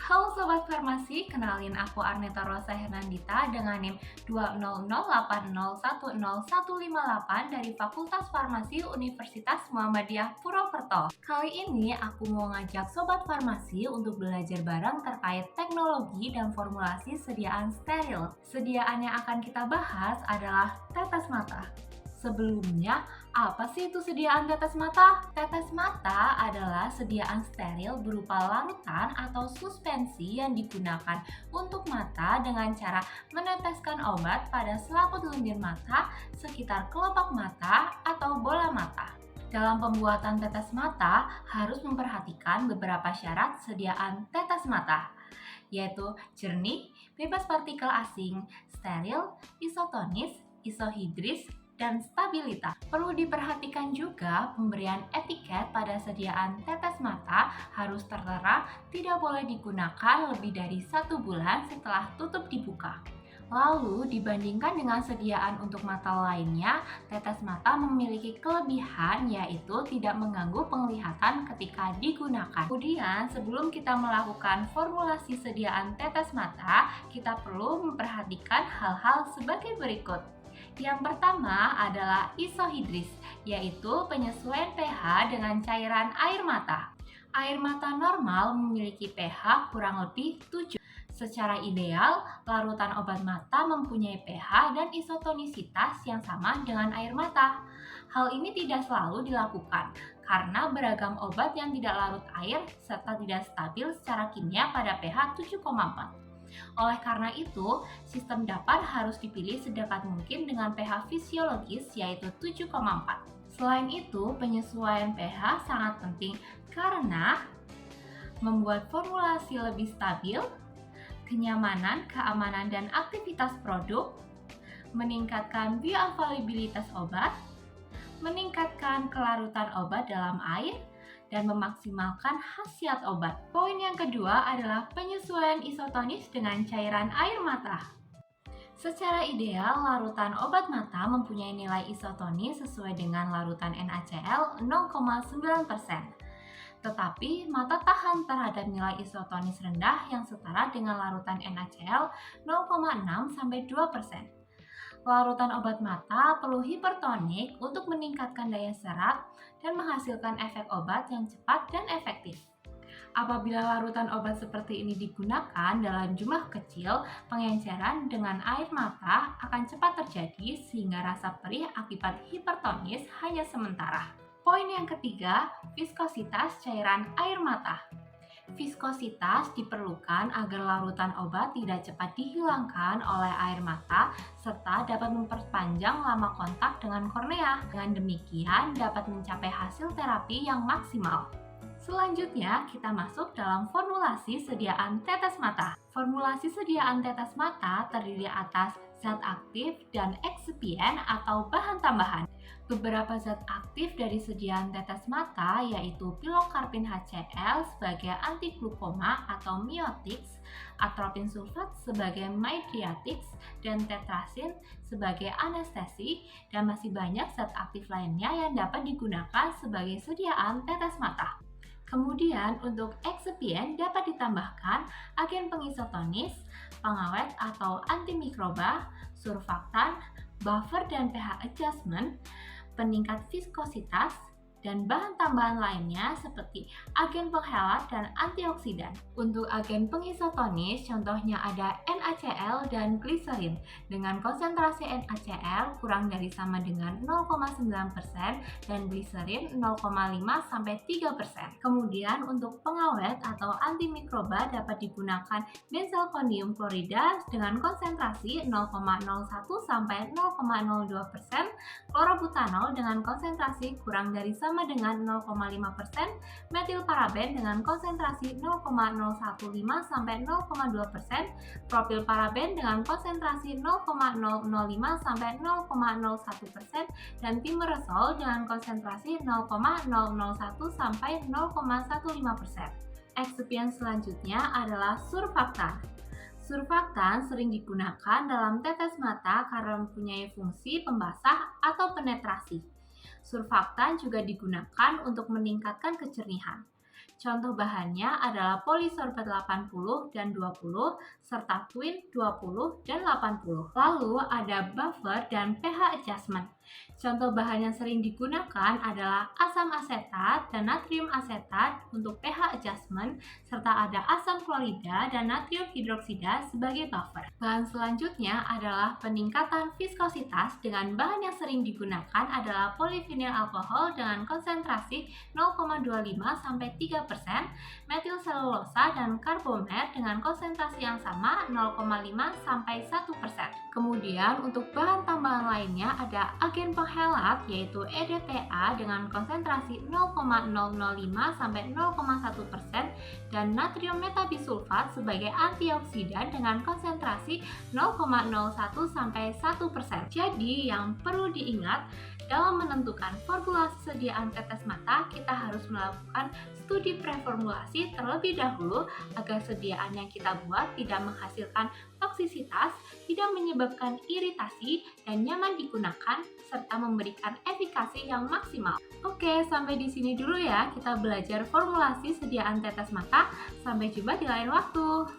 Halo Sobat Farmasi, kenalin aku Arneta Rosa Hernandita dengan NIM 20080101158 dari Fakultas Farmasi Universitas Muhammadiyah Purwokerto. Kali ini aku mau ngajak Sobat Farmasi untuk belajar bareng terkait teknologi dan formulasi sediaan steril. Sediaan yang akan kita bahas adalah tetes mata. Sebelumnya, apa sih itu sediaan tetes mata? Tetes mata adalah sediaan steril berupa larutan atau suspensi yang digunakan untuk mata dengan cara meneteskan obat pada selaput lendir mata, sekitar kelopak mata, atau bola mata. Dalam pembuatan tetes mata harus memperhatikan beberapa syarat sediaan tetes mata, yaitu jernih, bebas partikel asing, steril, isotonis, isohidris, dan stabilitas. Perlu diperhatikan juga pemberian etiket pada sediaan tetes mata harus tertera tidak boleh digunakan lebih dari 1 bulan setelah tutup dibuka. Lalu dibandingkan dengan sediaan untuk mata lainnya, tetes mata memiliki kelebihan yaitu tidak mengganggu penglihatan ketika digunakan. Kemudian sebelum kita melakukan formulasi sediaan tetes mata, kita perlu memperhatikan hal-hal sebagai berikut. Yang pertama adalah isohidris, yaitu penyesuaian pH dengan cairan air mata. Air mata normal memiliki pH kurang lebih 7. Secara ideal, larutan obat mata mempunyai pH dan isotonisitas yang sama dengan air mata. Hal ini tidak selalu dilakukan karena beragam obat yang tidak larut air serta tidak stabil secara kimia pada pH 7,4. Oleh karena itu, sistem dapat harus dipilih sedekat mungkin dengan pH fisiologis yaitu 7,4. Selain itu, penyesuaian pH sangat penting karena membuat formulasi lebih stabil, kenyamanan, keamanan, dan aktivitas produk, meningkatkan bioavailabilitas obat, meningkatkan kelarutan obat dalam air, dan memaksimalkan khasiat obat. Poin yang kedua adalah penyesuaian isotonis dengan cairan air mata. Secara ideal, larutan obat mata mempunyai nilai isotonis sesuai dengan larutan NaCl 0,9%. Tetapi mata tahan terhadap nilai isotonis rendah yang setara dengan larutan NaCl 0,6-2%. Larutan obat mata perlu hipertonik untuk meningkatkan daya serat dan menghasilkan efek obat yang cepat dan efektif. Apabila larutan obat seperti ini digunakan dalam jumlah kecil, pengenceran dengan air mata akan cepat terjadi sehingga rasa perih akibat hipertonis hanya sementara. Poin yang ketiga, viskositas cairan air mata. Viskositas diperlukan agar larutan obat tidak cepat dihilangkan oleh air mata serta dapat memperpanjang lama kontak dengan kornea. Dengan demikian dapat mencapai hasil terapi yang maksimal. Selanjutnya kita masuk dalam formulasi sediaan tetes mata. Formulasi sediaan tetes mata terdiri atas zat aktif dan eksipien atau bahan tambahan. Beberapa zat aktif dari sediaan tetes mata yaitu pilokarpin HCl sebagai antiglukoma atau miotics, atropin sulfat sebagai mydriatics, dan tetrasin sebagai anestesi, dan masih banyak zat aktif lainnya yang dapat digunakan sebagai sediaan tetes mata. Kemudian untuk eksipien dapat ditambahkan agen pengisotonis, pengawet atau antimikroba, surfaktan, buffer dan pH adjustment, peningkat viskositas, dan bahan tambahan lainnya seperti agen penghelat dan antioksidan. Untuk agen pengisotonis contohnya ada NaCl dan gliserin dengan konsentrasi NaCl kurang dari sama dengan 0,9% dan gliserin 0,5-3%. Kemudian untuk pengawet atau antimikroba dapat digunakan benzalkonium klorida dengan konsentrasi 0,01-0,02%, chlorobutanol dengan konsentrasi kurang dari sama dengan 0,5%, metilparaben dengan konsentrasi 0,015-0,2%, propilparaben dengan konsentrasi 0,005-0,01%, dan thimerosal dengan konsentrasi 0,001-0,15%. Eksipien selanjutnya adalah surfaktan. Surfaktan sering digunakan dalam tetes mata karena mempunyai fungsi pembasah atau penetrasi. Surfaktan juga digunakan untuk meningkatkan kecernihan. Contoh bahannya adalah polisorbate 80 dan 20, serta twin 20 dan 80. Lalu ada buffer dan pH adjustment. Contoh bahan yang sering digunakan adalah asam asetat dan natrium asetat untuk pH adjustment, serta ada asam klorida dan natrium hidroksida sebagai buffer. Bahan selanjutnya adalah peningkatan viskositas dengan bahan yang sering digunakan adalah polyvinyl alkohol dengan konsentrasi 0,25-3%, metil selulosa dan karbomer dengan konsentrasi yang sama 0,5-1%. Kemudian untuk bahan tambahan lainnya ada agen penghelat yaitu EDTA dengan konsentrasi 0,005-0,1% dan natrium metabisulfat sebagai antioksidan dengan konsentrasi 0,01-1%. Jadi yang perlu diingat dalam menentukan formulasi sediaan tetes mata, kita harus melakukan studi preformulasi terlebih dahulu agar sediaan yang kita buat tidak menghasilkan toksisitas, tidak menyebabkan iritasi, dan nyaman digunakan, serta memberikan efikasi yang maksimal. Oke, sampai di sini dulu ya kita belajar formulasi sediaan tetes mata. Sampai jumpa di lain waktu.